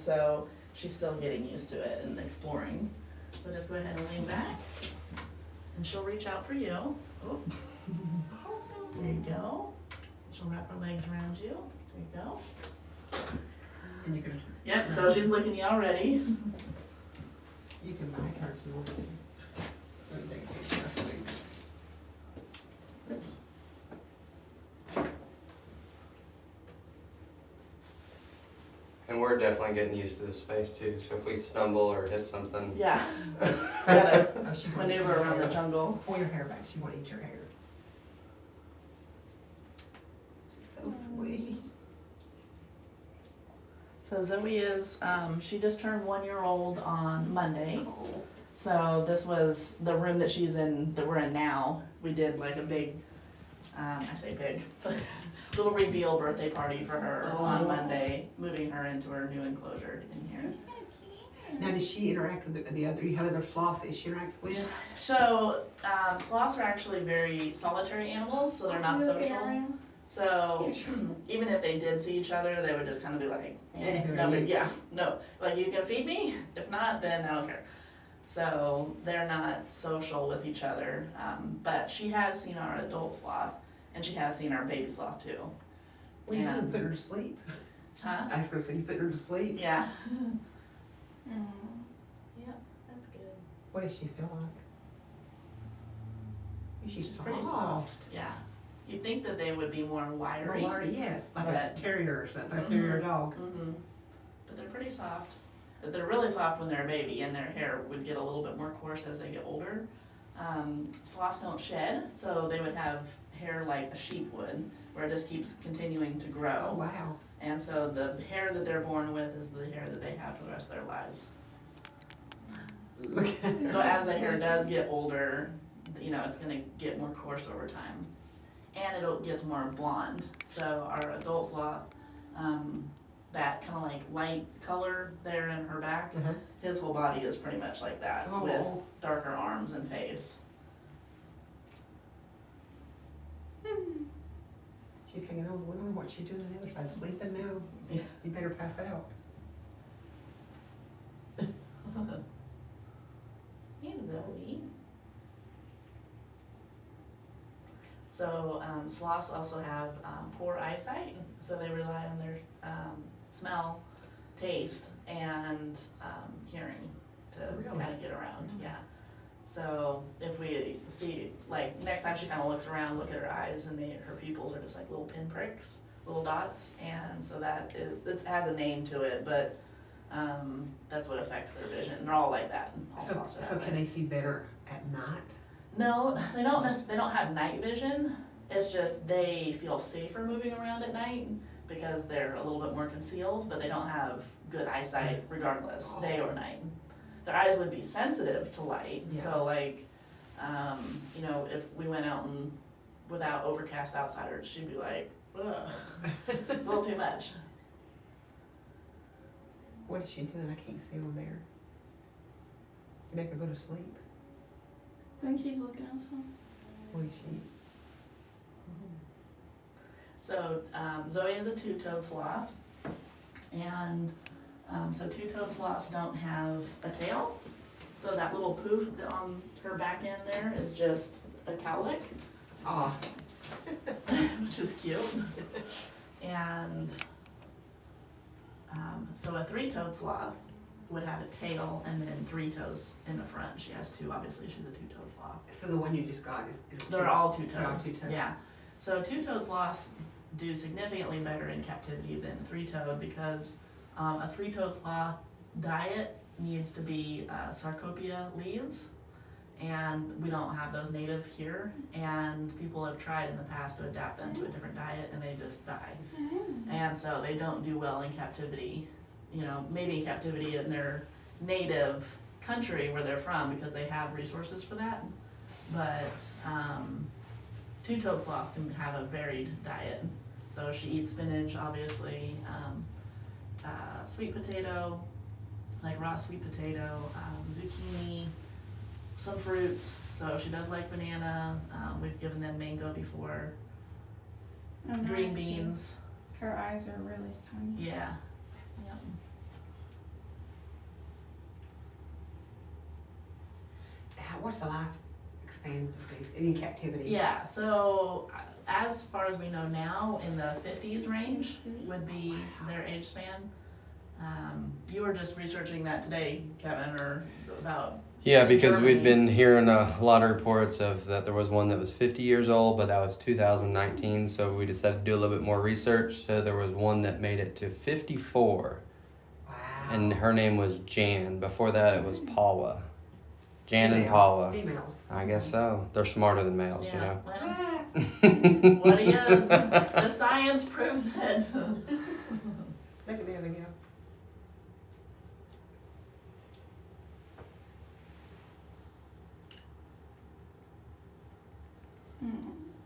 so she's still getting used to it and exploring. So just go ahead and lean back, and she'll reach out for you. Oh. There you go. She'll wrap her legs around you. There you go. And you can. Yep, so she's licking you already. You can back her if you want to. Let me take a picture of it. Oops. And we're definitely getting used to this space too, so if we stumble or hit something. Yeah. Gotta Oh, she's gonna eat maneuver your around the hair. jungle. Pull your hair back, she won't eat your hair. So sweet. So Zoe is, she just turned 1 year old on Monday. Oh. So this was the room that she's in, that we're in now. We did like a big, I say big, little reveal birthday party for her on Monday, moving her into her new enclosure in here. Now, does she interact with the other, you have other sloth that she interacts with? So, sloths are actually very solitary animals, so they're not social. So, even if they did see each other, they would just kind of be like, no, but yeah, no, like you can feed me, if not, then I don't care. So, they're not social with each other, but she has seen our adult sloth, and she has seen our baby sloth too. Well, you can put her to sleep. Huh? I was gonna say, you put her to sleep. Yeah. Yeah, that's good. What does she feel like? She's Pretty soft. Yeah. You'd think that they would be more wiry. Well, yes, like a But- terrier or something, a terrier dog. Mm-hmm. But they're pretty soft. But they're really soft when they're a baby, and their hair would get a little bit more coarse as they get older. Sloths don't shed, so they would have hair like a sheep would, where it just keeps continuing to Oh, grow. wow. And so the hair that they're born with is the hair that they have for the rest of their lives. Look at her. So as the hair does get older, you know, it's gonna get more coarse over time. And it gets more blonde. So our adult sloth, that kind of like light color there in her back, Uh-huh. his whole body is pretty much like that, Oh. with darker arms and face. She's hanging on. We don't know what she's doing on the other side. Sleeping now. Yeah. You better pass out. Hey, Zoe. So sloths also have poor eyesight, so they rely on their smell, taste, and hearing to Really? kind of get around. Yeah. So if we see, like next time she kind of looks around, look at her eyes, and her pupils are just like little pinpricks, little dots, and so it has a name to it, but that's what affects their vision. They're all like that. All So, sloths are so that can way. they see better at night? No, they don't have night vision. It's just they feel safer moving around at night because they're a little bit more concealed, but they don't have good eyesight regardless, day or night. Their eyes would be sensitive to light, Yeah. so like, you know, if we went out and without overcast outsiders, she'd be like, ugh, a little too much. What is she doing? I can't see over there. You make her go to sleep? I think she's looking at something. What is she? So Zoe is a two-toed sloth, and so two-toed sloths don't have a tail. So that little poof on her back end there is just a cowlick, Ah, which is cute. And so a three-toed sloth would have a tail and then 3 toes in the front. She has 2, obviously she's a two-toed sloth. so the one you just got is They're all They're all two-toed. two-toed. Yeah. So two-toed sloths do significantly better in captivity than three-toed because a three-toed sloth diet needs to be sarcopia leaves, and we don't have those native here, and people have tried in the past to adapt them to a different diet and they just die. And so they don't do well in captivity, you know, maybe in captivity in their native country where they're from because they have resources for that, but two-toed sloths can have a varied diet. So she eats spinach, obviously, sweet potato, like raw sweet potato, zucchini, some fruits. So she does like banana. We've given them mango before. Oh, Green nice. beans. Her eyes are really tiny. Yeah. Yep. what's the life span of these in captivity? Yeah, so as far as we know now, in the 50s range would be their age span. You were just researching that today, Kevin, or about. Yeah, because Germany. we'd been hearing a lot of reports of that there was one that was 50 years old, but that was 2019. So we decided to do a little bit more research. So there was one that made it to 54, Wow. and her name was Jan. Before that, it was Paula. Jan and Females. Paula. Females. I guess so. They're smarter than males, you Yeah, know. well, Ah. what do you? The science proves it. Look at me, Abigail.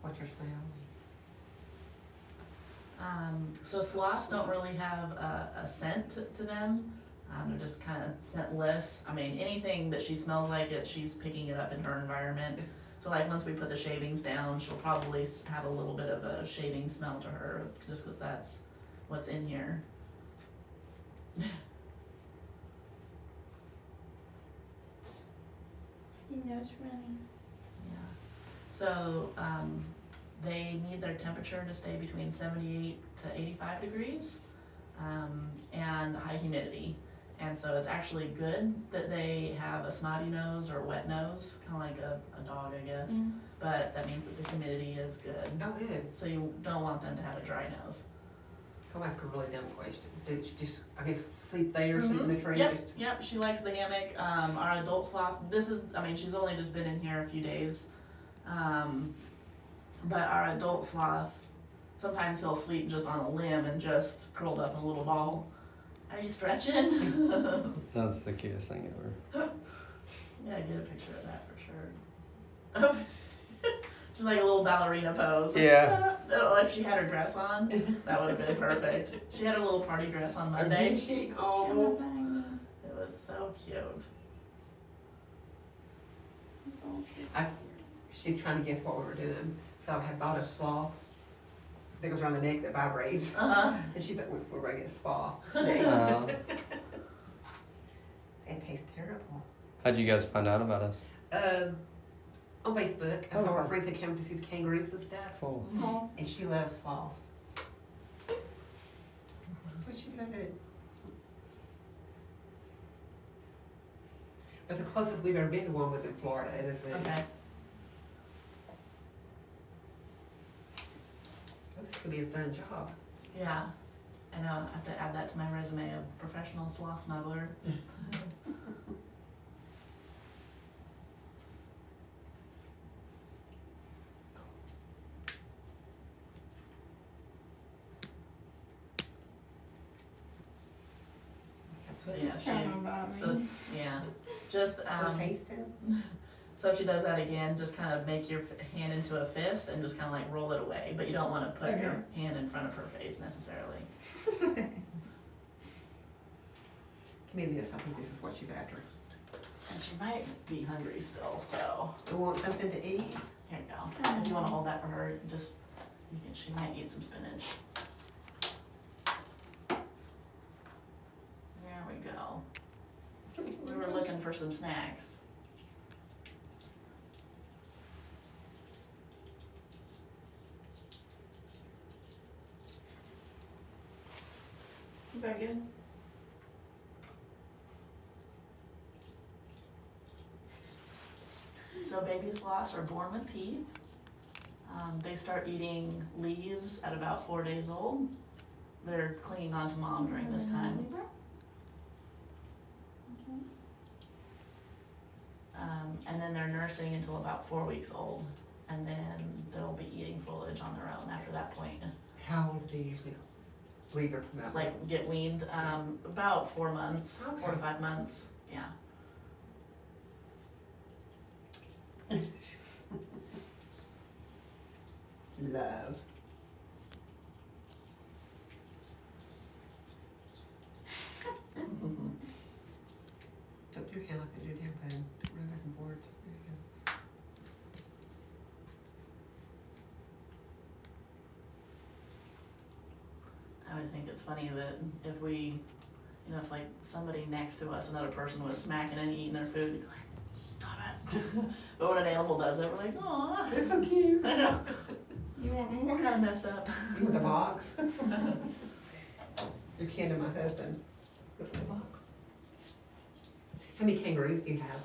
What's your smell? So sloths don't really have a scent to them. They're just kind of scentless. I mean, anything that she smells like it, she's picking it up in her environment. So like once we put the shavings down, she'll probably have a little bit of a shaving smell to her, just because that's what's in here. He knows running. Yeah. So they need their temperature to stay between 78 to 85 degrees and high humidity. And so it's actually good that they have a snotty nose or a wet nose, kind of like a dog, I guess. Mm. But that means that the humidity is good. Oh, good. So you don't want them to have a dry nose. So I'll ask a really dumb question. Did she just, I guess, sleep there, sleep in the tree? Yep, Just, yep, she likes the hammock. Our adult sloth, she's only just been in here a few days. But our adult sloth, sometimes he'll sleep just on a limb and just curled up in a little ball. Are you stretching? That's the cutest thing ever. Yeah, get a picture of that for sure. Just like a little ballerina pose. Yeah. Oh, if she had her dress on, that would have been perfect. She had her little party dress on Monday. Did she? She Oh. was It was so cute. She's trying to guess what we were doing. So I had bought a sloth that goes around the neck that vibrates. Uh-huh. And she thought we were going to get a spa. Aw. It tastes terrible. How'd you guys find out about us? On Facebook, I saw Oh. our friends that came to see the kangaroos and stuff. Cool. And she loves sloths. What's she gonna do? But the closest we've ever been to one was in Florida, at a zoo. Okay. This could be a fun job. Yeah. I know. I have to add that to my resume of professional sloth snuggler. So yeah, Tell him about so me. yeah, just Or taste it. so if she does that again, just kind of make your hand into a fist and just kind of like roll it away, but you don't want to put your hand in front of her face necessarily. Give me this, I think this is what she's after. And she might be hungry still, so You want something to eat? here you go. If you want to hold that for her, just she might eat some spinach. There we go. We were looking for some snacks. Is that good? So baby sloths are born with teeth. They start eating leaves at about 4 days old. They're clinging on to mom during this time. And then they're nursing until about 4 weeks old. And then they'll be eating foliage on their own after that point. How old do they usually leave her from that? Like get weaned, about 4 months, Okay. 4 to 5 months, yeah. Love. Put your hand like your damn pen. Run back and forth. There you go. I would think it's funny that if we, if like somebody next to us, another person was smacking and eating their food, we'd be like, stop it. But when an animal does it, we're like, aw. It's so cute. I know. You want It's more? kind of messed up. With the box. You're kin to my husband. With the box. How many kangaroos do you have?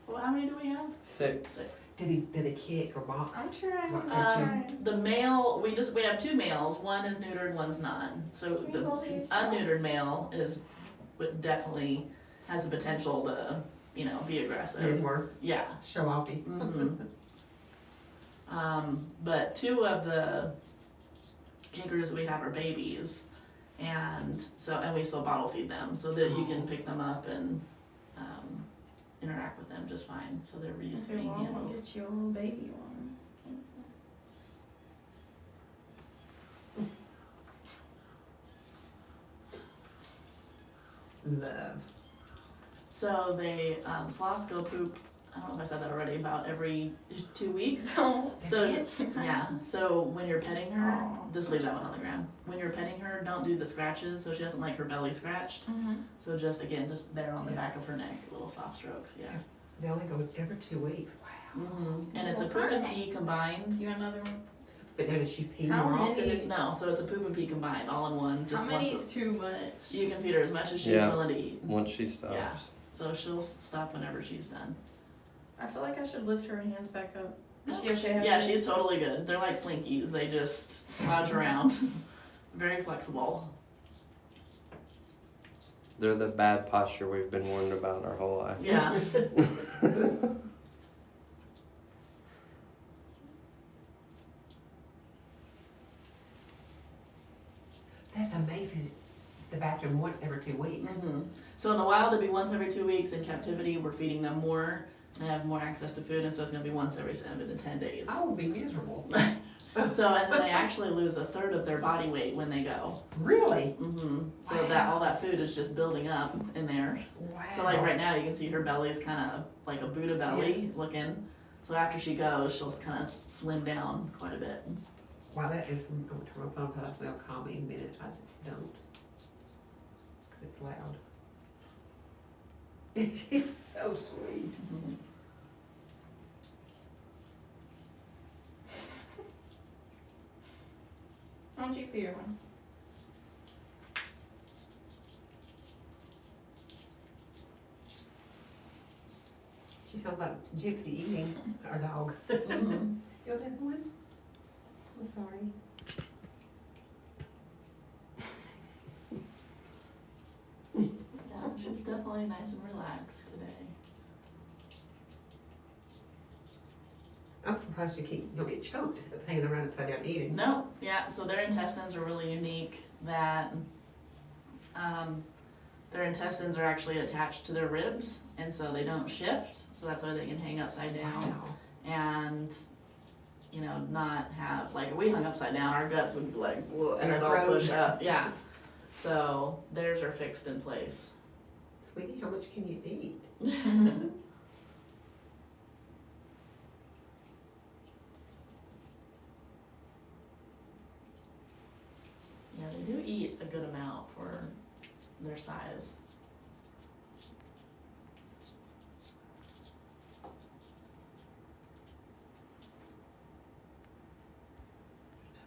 Well, how many do we have? 6. 6. Do they kick or box? I'm trying. What I'm feature? trying. The male, we have 2 males. One is neutered, one's not. So Can the you hold it yourself? unneutered male definitely has the potential to, be aggressive. More Yeah. show offy. But 2 of the kangaroos that we have are babies, and we still bottle feed them so that you can pick them up and interact with them just fine. So they're used to Okay, being well, I'm gonna handled. get you a little baby one. Love. So they sloths go poop. I don't know if I said that already. About every 2 weeks. So, So yeah, so when you're petting her, Aw. just leave that one on the ground. When you're petting her, don't do the scratches, so she doesn't like her belly scratched. So just there on the back of her neck, little soft strokes, yeah. They only go every 2 weeks. Wow. And it's a poop and pee combined. do you want another one? But now does she pee How more many- often? No, so it's a poop and pee combined, all in one, just How many once. is too much? You can feed her as much as she's Yeah. willing to eat. Once she stops. Yeah. So she'll stop whenever she's done. I feel like I should lift her hands back up. Is she okay? how Yeah, she she's is? totally good. They're like slinkies. They just slouch around. Very flexible. They're the bad posture we've been warned about our whole life. Yeah. That's amazing. The bathroom once every 2 weeks. So in the wild, it'd be once every 2 weeks. In captivity, we're feeding them more. They have more access to food, and so it's gonna be once every 7 to 10 days. I will be miserable. So, and then they actually lose a third of their body weight when they go. Really? So that all that food is just building up in there. Wow. So like right now, you can see her belly's kind of like a Buddha belly looking. So after she goes, she'll kind of slim down quite a bit. Wow, that is, I'm gonna turn my phone so that's they'll call me in a minute. I don't. Cause it's loud. She's so sweet. Why don't you feed her one? She sounds like Gypsy eating our dog. Mhm. You want that one? I'm sorry. Yeah, she's definitely nice and relaxed today. I'm surprised you don't get choked hanging around upside down eating. No, yeah, so their intestines are really unique that their intestines are actually attached to their ribs, and so they don't shift, so that's why they can hang upside down Wow. and, not have, like, if we hung upside down, our guts would be like, "Whoa," and And it'd our all throat. push up, yeah. So theirs are fixed in place. Sweetie, how much can you eat? Yeah, they do eat a good amount for their size.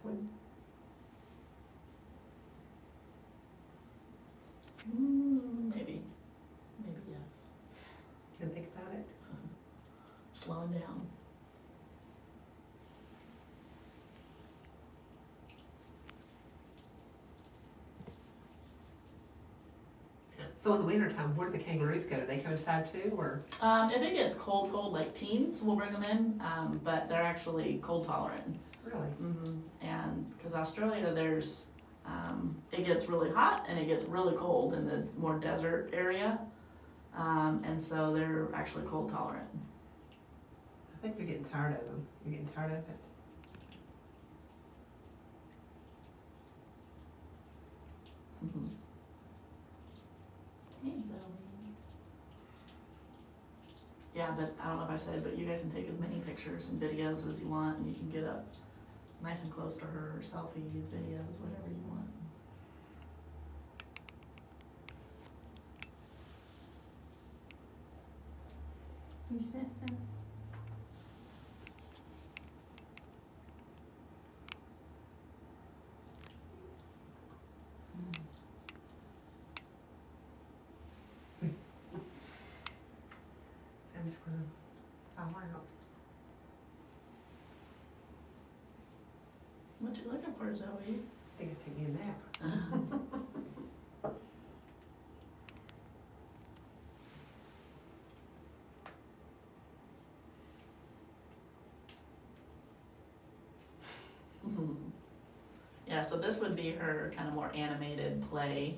When Maybe yes. you think about it? Slowing down. So in the wintertime, where do the kangaroos go? Do they come inside too, or? If it gets cold, like teens, we'll bring them in, but they're actually cold tolerant. Really? And because Australia, it gets really hot and it gets really cold in the more desert area, and so they're actually cold tolerant. I think you're getting tired of them. You're getting tired of it? Hey, Zoe. Yeah, but I don't know if I said, but you guys can take as many pictures and videos as you want, and you can get up nice and close to her, selfies, videos, whatever you want. You sent them? I'm just gonna follow out. What you looking for, Zoe? I think I'd take me a nap. Yeah, so this would be her kind of more animated play.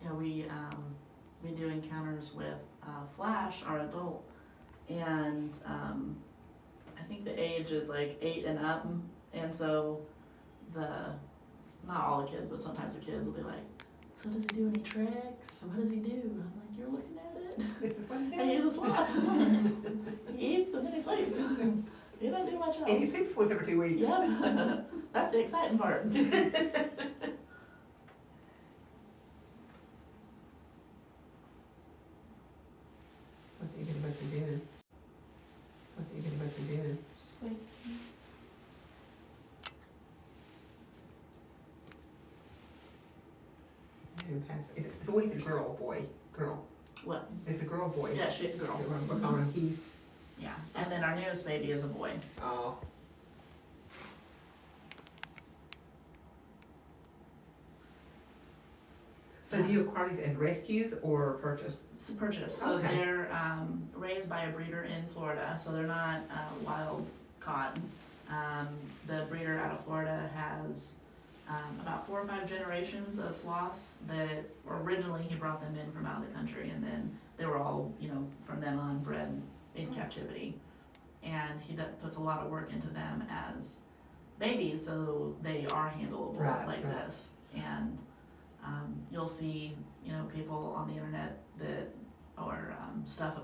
Yeah, we do encounters with Flash, our adult, and I think the age is like 8 and up, and so not all the kids, but sometimes the kids will be like, so does he do any tricks? What does he do? And I'm like, you're looking at it. This is what he And he's a does. sloth. He eats and then he sleeps. He doesn't do much And he else. sleeps once every 2 weeks. Yeah, that's the exciting part. What are you gonna make for dinner? What are you gonna make for dinner? Sleep. It's always a girl, boy, girl. What? It's a girl, boy. Yeah, she's a girl. We're calling him Heath. Yeah, and then our newest baby is a boy. Oh. So do you acquire these as rescues or purchase? It's a purchase. So Okay. they're raised by a breeder in Florida, so they're not wild caught. The breeder out of Florida has about 4 or 5 generations of sloths that originally he brought them in from out of the country, and then they were all, from then on bred in captivity. And he puts a lot of work into them as babies, so they are handleable like this. And you'll see, people on the internet that, or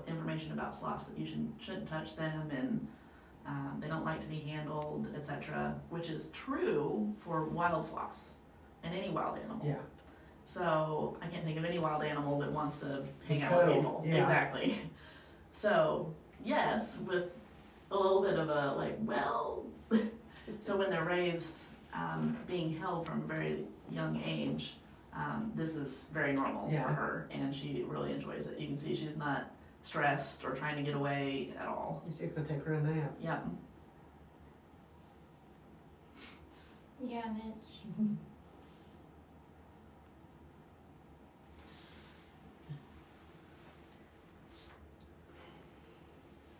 information about sloths that you shouldn't touch them, and they don't like to be handled, etc., which is true for wild sloths and any wild animal. Yeah. So I can't think of any wild animal that wants to hang out with cuddled, people. yeah. Exactly. So yes, with a little bit of a so when they're raised, being held from a very young age, this is very normal Yeah. for her, and she really enjoys it. You can see she's not stressed or trying to get away at all. You're just gonna take her a nap. Yeah. Yeah, Mitch.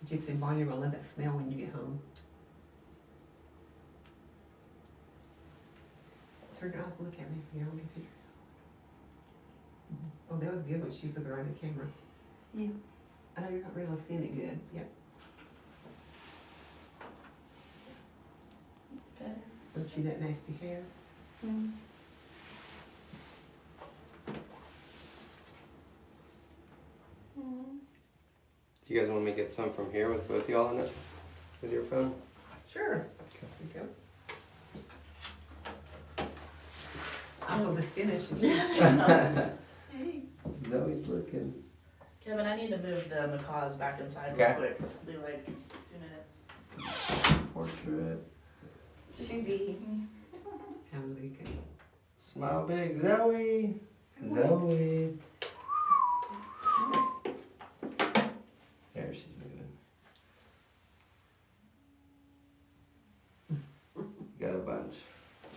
Gypsy volume, I love that smell when you get home. Turn your eyes and look at me. You want me to picture? Oh, that was good when she's looking right at the camera. Yeah. I know you're not really seeing it good. Yep. Better. Don't see that nasty hair? Mm. Mm. Do you guys want me to get some from here with both y'all in it? With your phone? Sure. There you go. I love the spinach. Hey. Zoe's looking. Kevin, I need to move the macaws back inside Okay. real quick. It'll be like 2 minutes. Portrait. She's eating. I'm leaking. Smile big, Zoe. Zoe. There, she's moving. You got a bunch.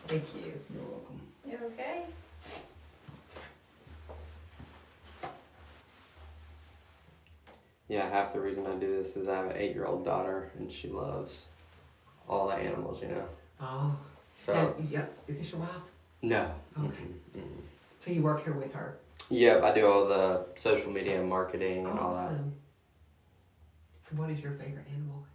Thank you. You're welcome. You okay? Yeah, half the reason I do this is I have an 8-year-old daughter and she loves all the animals, Oh. So, Now, yeah. Is this your wife? no. Okay. Mm-mm. So you work here with her? Yep, I do all the social media and marketing and all that. Awesome. So what is your favorite animal?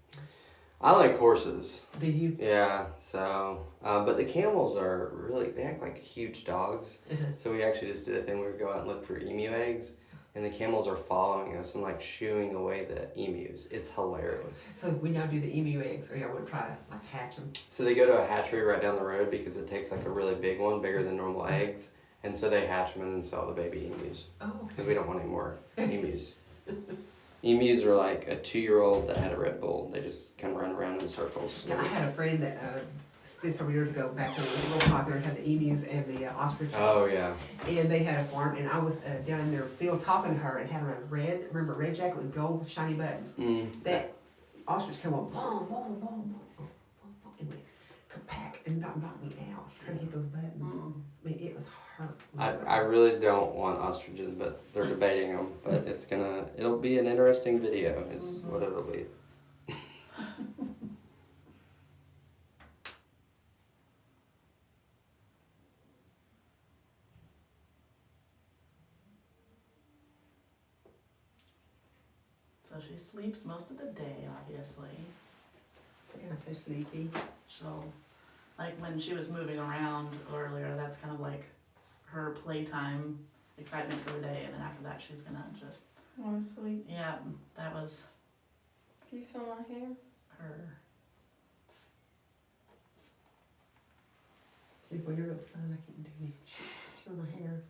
I like horses. Do you? Yeah, so, but the camels are really, they act like huge dogs. So we actually just did a thing where we go out and look for emu eggs. and the camels are following us and like shooing away the emus. It's hilarious. So when y'all do the emu eggs, or y'all would try to like hatch them? So they go to a hatchery right down the road because it takes like a really big one, bigger than normal eggs, and so they hatch them and then sell the baby emus Oh, because okay. we don't want any more emus. Emus are like a 2-year-old that had a Red Bull. They just kind of run around in circles. Yeah, I had a friend that spent several years ago, back when it was real popular, had the emus and the ostriches. Oh yeah. And they had a farm, and I was down in their field talking to her, and had on a red jacket with gold shiny buttons. That ostrich came on, boom, boom, boom, boom, boom, boom, and went compact and knocked me out trying to hit those buttons. I mean, it was hurt. I really don't want ostriches, but they're debating them. But it'll be an interesting video, is what it'll be. So she sleeps most of the day, obviously. Yeah, so sleepy. She'll, like when she was moving around earlier, that's kind of like her playtime excitement for the day, and then after that she's gonna just, Wanna sleep? yeah, that was Do you feel my hair? her. She's when you're fun, I keep doing it. She on my hair.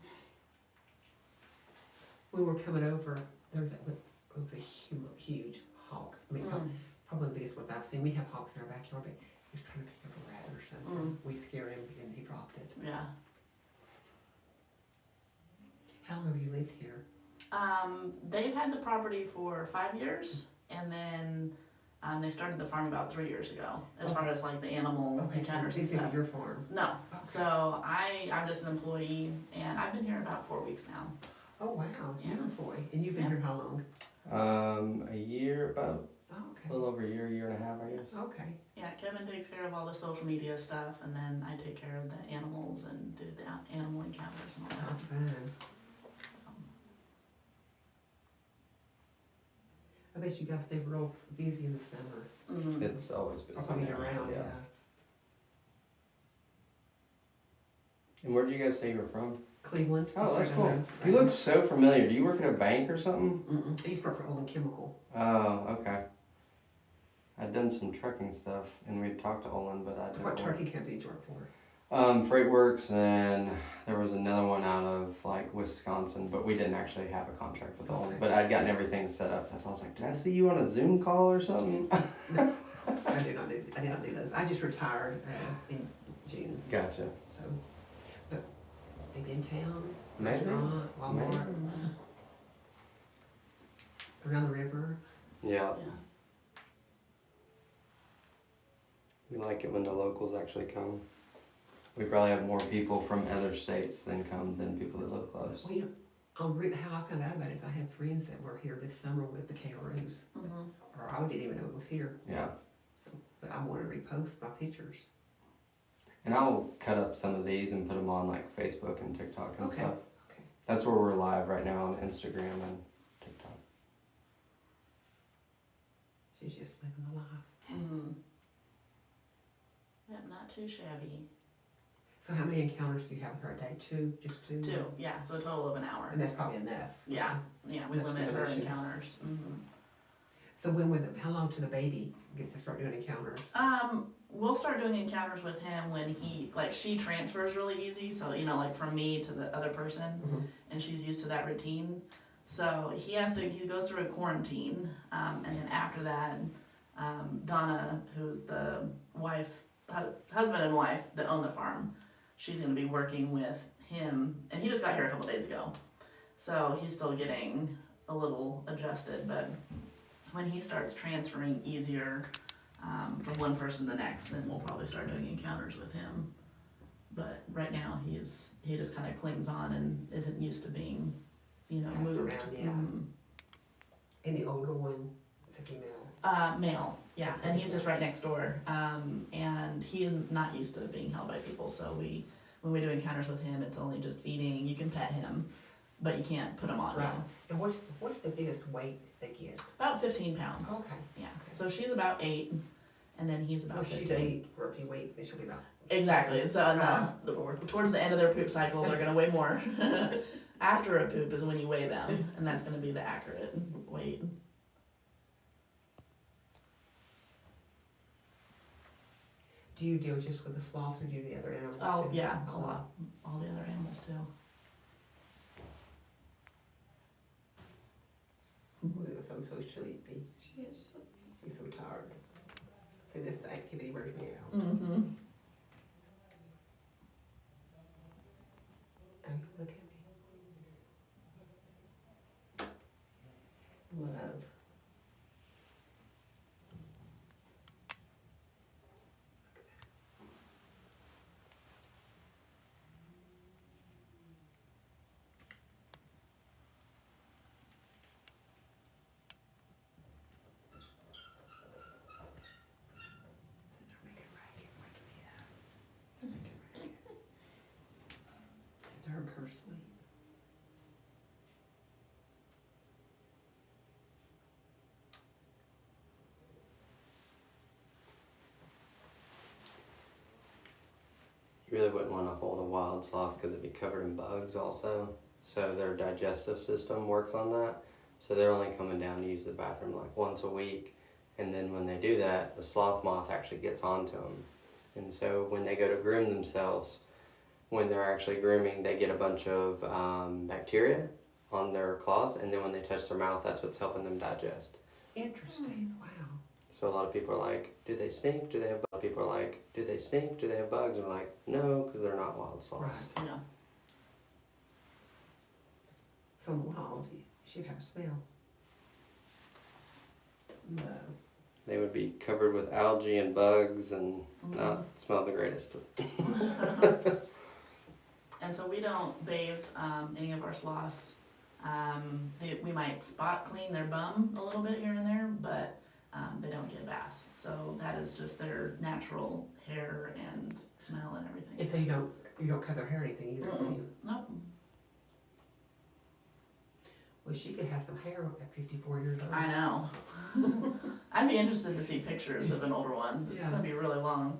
We were coming over, there was a huge hawk. I mean, probably the biggest ones I've seen. We have hawks in our backyard, but he was trying to pick up a rat or something. We scared him and he dropped it. Yeah. How long have you lived here? They've had the property for 5 years, and then they started the farm about 3 years ago, as far as like the animal encounters so and this isn't stuff. your farm? No. Okay. So I'm just an employee, and I've been here about 4 weeks now. Oh, wow, Yeah. you're an employee. And you've been Yeah. here how long? A year, about Oh, a okay. little over a year and a half, I guess. Okay. Yeah, Kevin takes care of all the social media stuff, and then I take care of the animals and do the animal encounters and all Oh, that. fun. I bet you guys stay real busy in the summer. Mhm. It's always busy. Or coming around, yeah. And where did you guys say you were from? Cleveland. Oh, that's Just cool. right down the You road. look so familiar. Do you work at a bank or something? I used to work for Olin Chemical. Oh, okay. I'd done some trucking stuff, and we'd talked to Olin, but I didn't. What turkey company did you work for? Freight Works, and there was another one out of like Wisconsin, but we didn't actually have a contract with Olin. Okay. But I'd gotten everything set up. That's why I was like, did I see you on a Zoom call or something? I did not do those. I just retired in June, Gotcha. so. But maybe in town, Maybe. restaurant, Walmart, Mhm. around the river. Yeah. Yeah. We like it when the locals actually come. We probably have more people from other states than people that live close. Well, you know, how I found out about it is I had friends that were here this summer with the KROs, Mhm. or I didn't even know it was here. Yeah. So, but I wanted to repost my pictures. And I'll cut up some of these and put them on like Facebook and TikTok and Okay. stuff. Okay. That's where we're live right now on Instagram and TikTok. She's just living the life. Mhm. Yep, not too shabby. So how many encounters do you have with her a day? Two? Just two? 2, yeah, so a total of an hour. And that's probably enough. Yeah, yeah, we That's limit her good. encounters. Mhm. So how long till the baby gets to start doing encounters? We'll start doing encounters with him when she transfers really easy, so, like from me to the other person, Mhm. and she's used to that routine. So he goes through a quarantine, and then after that, Donna, who's the husband and wife that own the farm, she's gonna be working with him, and he just got here a couple days ago. So he's still getting a little adjusted, but when he starts transferring easier from one person to the next, then we'll probably start doing encounters with him. But right now, he just kind of clings on and isn't used to being, Passed moved. around, yeah. Mhm. And the older one is a female. Male, yeah, and he's just right next door. And he is not used to being held by people, so when we do encounters with him, it's only just feeding. You can pet him, but you can't put him on Right. you. And what's the biggest weight they get? About 15 pounds. Okay. Yeah. So she's about 8, and then he's about Well, 15. she's 8 for a few weeks, then she'll be about. Exactly. So Five. towards the end of their poop cycle, they're gonna weigh more. After a poop is when you weigh them, and that's gonna be the accurate weight. Do you deal just with the sloth or do you do the other animals? Oh, too? yeah, a lot, all the other animals too. Ooh, it was so sleepy. She is. He's so tired. See, this the activity wears me out. Mm-hmm. Oh, look at me. Love. Disturb her sleep. You really wouldn't want to hold a wild sloth because it'd be covered in bugs also. So their digestive system works on that. So they're only coming down to use the bathroom like once a week. And then when they do that, the sloth moth actually gets onto them. And so when they go to groom themselves, when they're actually grooming, they get a bunch of bacteria on their claws. And then when they touch their mouth, that's what's helping them digest. Interesting. Wow. So a lot of people are like, do they stink? Do they have bugs? People are like, do they stink? Do they have bugs? And we're like, no, because they're not wild sloths. Right. Yeah. So wild. You should have a smell. No. They would be covered with algae and bugs and not smell the greatest. And so we don't bathe any of our sloths. We might spot clean their bum a little bit here and there, but they don't get baths. So that is just their natural hair and smell and everything. And so you don't cut their hair or anything either, do you? Nope. Well, she could have some hair at 54 years old. I know. I'd be interested to see pictures of an older one. It's Yeah. gonna be really long.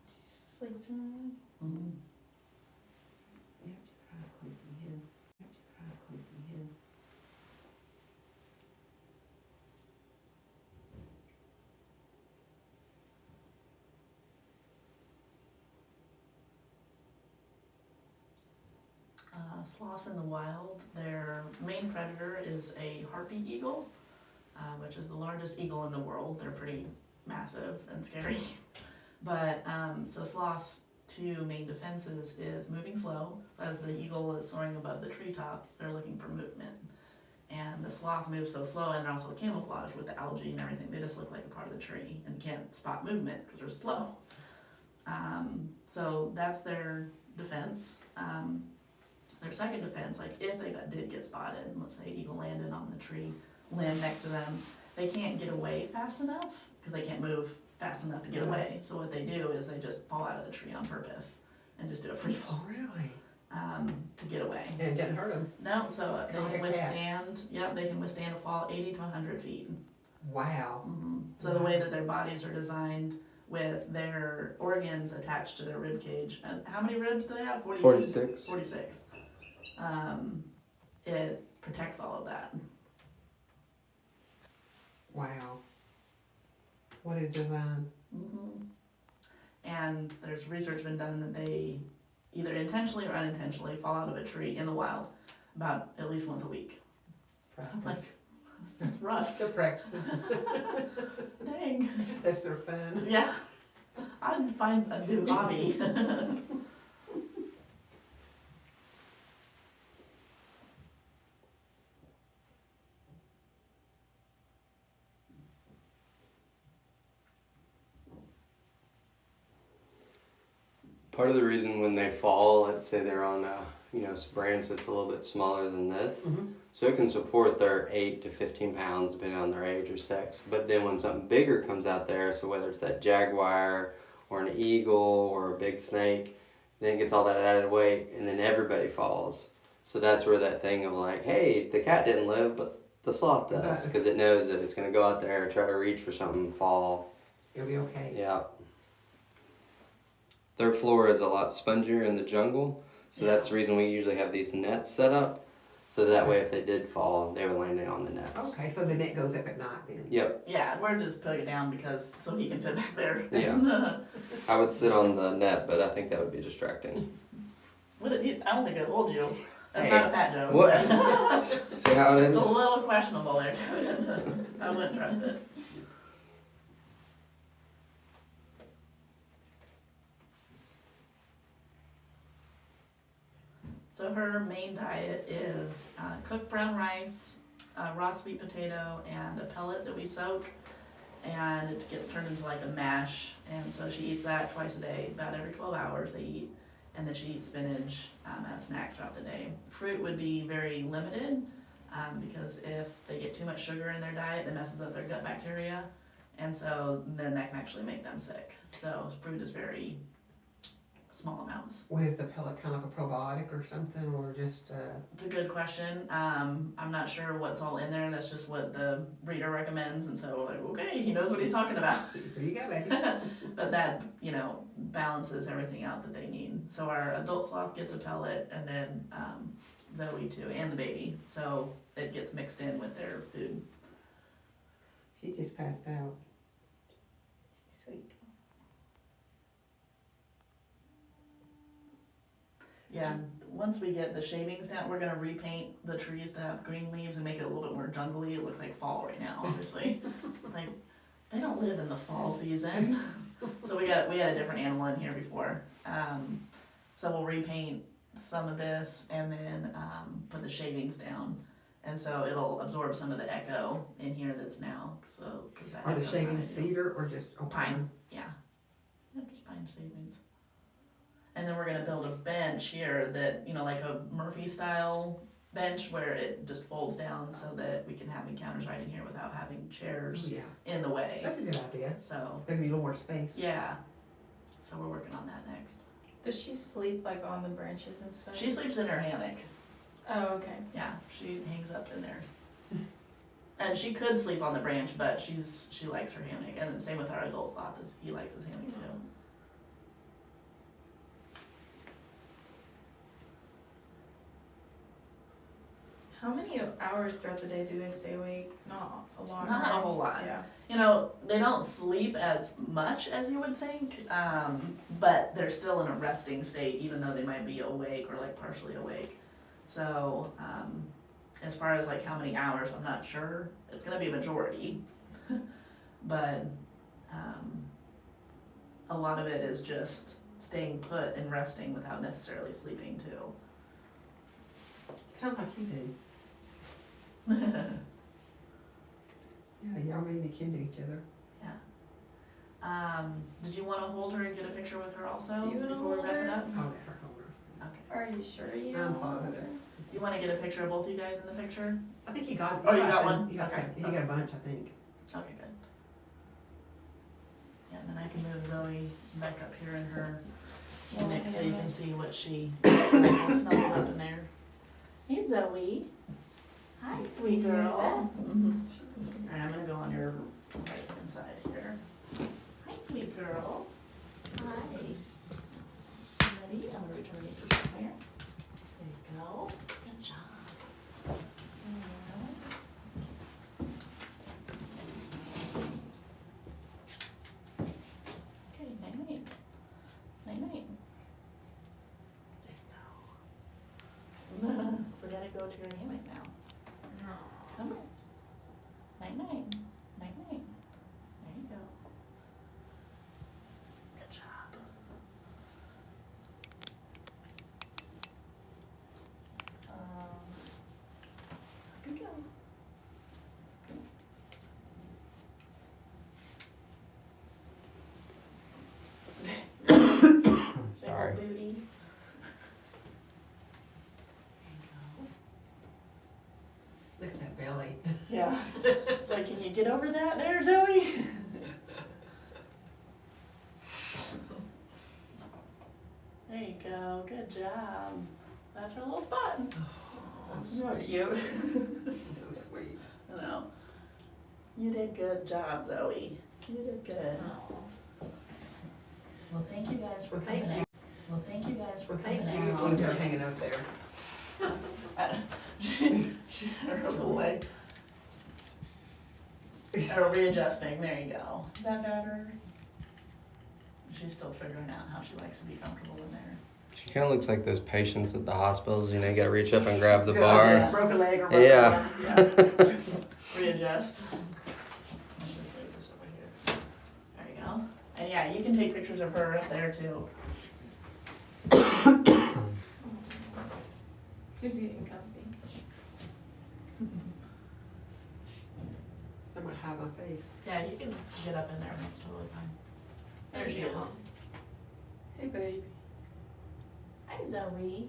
Sleeping. Mm-hmm. Yeah, just kind of close my head. Just kind of close my head. Sloths in the wild, their main predator is a harpy eagle, which is the largest eagle in the world. They're pretty massive and scary. But so sloths' two main defenses is moving slow. As the eagle is soaring above the treetops, they're looking for movement. And the sloth moves so slow, and they're also camouflaged with the algae and everything. They just look like a part of the tree and can't spot movement because they're slow. So that's their defense. Their second defense, like if they did get spotted, and let's say an eagle landed on the tree limb next to them, they can't get away fast enough because they can't move fast enough to get away. So what they do is they just fall out of the tree on purpose and just do a free fall Really? to get away. And it didn't hurt them. No, so they Like can a cat. withstand. Yep, they can withstand a fall 80 to 100 feet. Wow. So the way that their bodies are designed, with their organs attached to their rib cage. And how many ribs do they have? 46. 46. It protects all of that. Wow. What a design. And there's research been done that they either intentionally or unintentionally fall out of a tree in the wild about at least once a week. Like, Practice. that's rough. They're practicing. Dang. That's their fun. Yeah. I'd find a new hobby. Part of the reason when they fall, let's say they're on a branch that's a little bit smaller than this, so it can support their 8 to 15 pounds depending on their age or sex. But then when something bigger comes out there, so whether it's that jaguar or an eagle or a big snake, then it gets all that added weight and then everybody falls. So that's where that thing of like, hey, the cat didn't live, but The sloth does, because it knows that it's going to go out there, try to reach for something, fall. It'll be okay. Yeah. Their floor is a lot spongier in the jungle, so that's the reason we usually have these nets set up. So that way, if they did fall, they would land on the nets. Okay, so the net goes up at night then? Yep. Yeah, we're just putting it down because so he can fit back there. Yeah. I would sit on the net, but I think that would be distracting. I don't think it'd hold you. That's Hey, not a fat joke. what? See how it It's is? a little questionable there. I wouldn't trust it. So her main diet is cooked brown rice, raw sweet potato, and a pellet that we soak. And it gets turned into like a mash. And so she eats that twice a day, about every 12 hours they eat. And then she eats spinach as snacks throughout the day. Fruit would be very limited because if they get too much sugar in their diet, it messes up their gut bacteria. And so then that can actually make them sick. So fruit is very small amounts. Well, is the pellet kind of like a probiotic or something, or just, It's a good question. I'm not sure what's all in there. That's just what the breeder recommends. And so like, okay, he knows what he's talking about. so you go, baby. But that, balances everything out that they need. So our adult sloth gets a pellet, and then Zoe too, and the baby. So it gets mixed in with their food. She just passed out. Sweet. Yeah, once we get the shavings down, we're gonna repaint the trees to have green leaves and make it a little bit more jungly. It looks like fall right now, obviously. Like, they don't live in the fall season. So we had a different animal in here before. So we'll repaint some of this and then put the shavings down. And so it'll absorb some of the echo in here that's now. So, cause that Are the echo's not shavings ideal. cedar or just Pine. Yeah, just pine shavings. And then we're gonna build a bench here that, like a Murphy style bench where it just folds down so that we can have encounters right in here without having chairs Yeah, in the way. that's a good idea. So, There'll be a little more space. yeah. So we're working on that next. Does she sleep like on the branches and stuff? She sleeps in her hammock. Oh, okay. Yeah, she hangs up in there. And she could sleep on the branch, but she likes her hammock. And same with our adult sloth, he likes his hammock too. How many hours throughout the day do they stay awake? Not a lot. Not right? a whole lot. Yeah. They don't sleep as much as you would think, but they're still in a resting state, even though they might be awake or like partially awake. So, as far as like how many hours, I'm not sure. It's gonna be a majority, but a lot of it is just staying put and resting without necessarily sleeping too. Kind of like you do. Yeah, y'all made me kin to each other. Did you want to hold her and get a picture with her also Do you wanna before we hold wrap it her? up? I'll let her hold her. Okay. Are you sure you I'm don't want positive. her? You want to get a picture of both you guys in the picture? I think he got. Oh, you got some. one? He got Okay. some. He got a bunch, I think. Okay, good. Yeah, and then I can move Zoe back up here in her hammock so you can see what she looks like all snuggled up in there. Hey, Zoe. Hi, sweet girl. Alright, I'm gonna go on your right hand side here. Hi, sweet girl. Hi. Ready? I'm gonna return you to somewhere. There you go. Good job. Okay, night-night. Night-night. There you go. We're gonna go to your hammock now. Come on. Night-night. Night-night. There you go. Good job. Good go. Sorry. Big old booty. Look at that belly. Yeah. So can you get over that there, Zoe? There you go. Good job. That's her little spot. Oh, So cute. so sweet. I know. You did good job, Zoe. You did good. Well, thank you guys for Well, thank coming you. out. Well, thank you guys for Well, thank coming you. out. When they're hanging up there. She had her little leg. Or readjusting, there you go. Is that better? She's still figuring out how she likes to be comfortable in there. She kind of looks like those patients at the hospitals. You know, you gotta reach up and grab the bar. Yeah. Broke a leg or broke Yeah. a leg. Yeah. Readjust. Let me just move this over here. There you go. And yeah, you can take pictures of her up there too. She's getting comfy. I'm gonna hide my face. Yeah, you can get up in there, that's totally fine. There she is. Hey, baby. Hi, Zoe.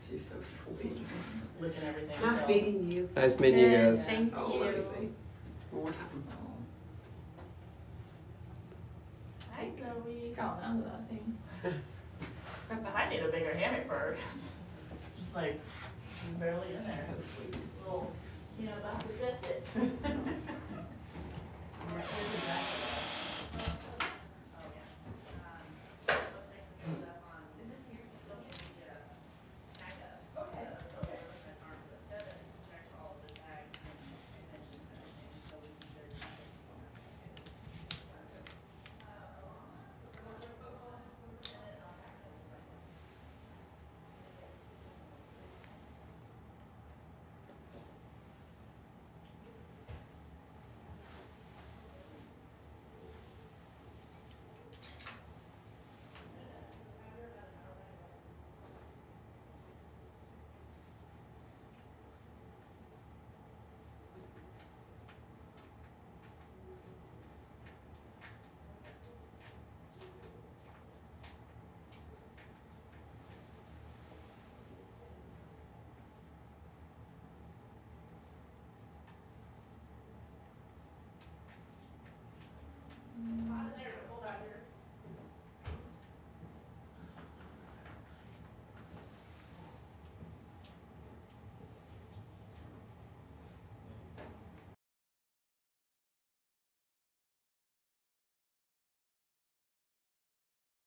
She's so sweet. Licking everything. Nice so- meeting you. Nice meeting you guys. Thank Oh, let me you. see. One more time. Hi, Zoe. She's crawling out of that thing. I need a bigger hammock for her, 'cause just like, she's barely in there. So sweet. Little, you know, basket biscuits. Right, where's the jacket?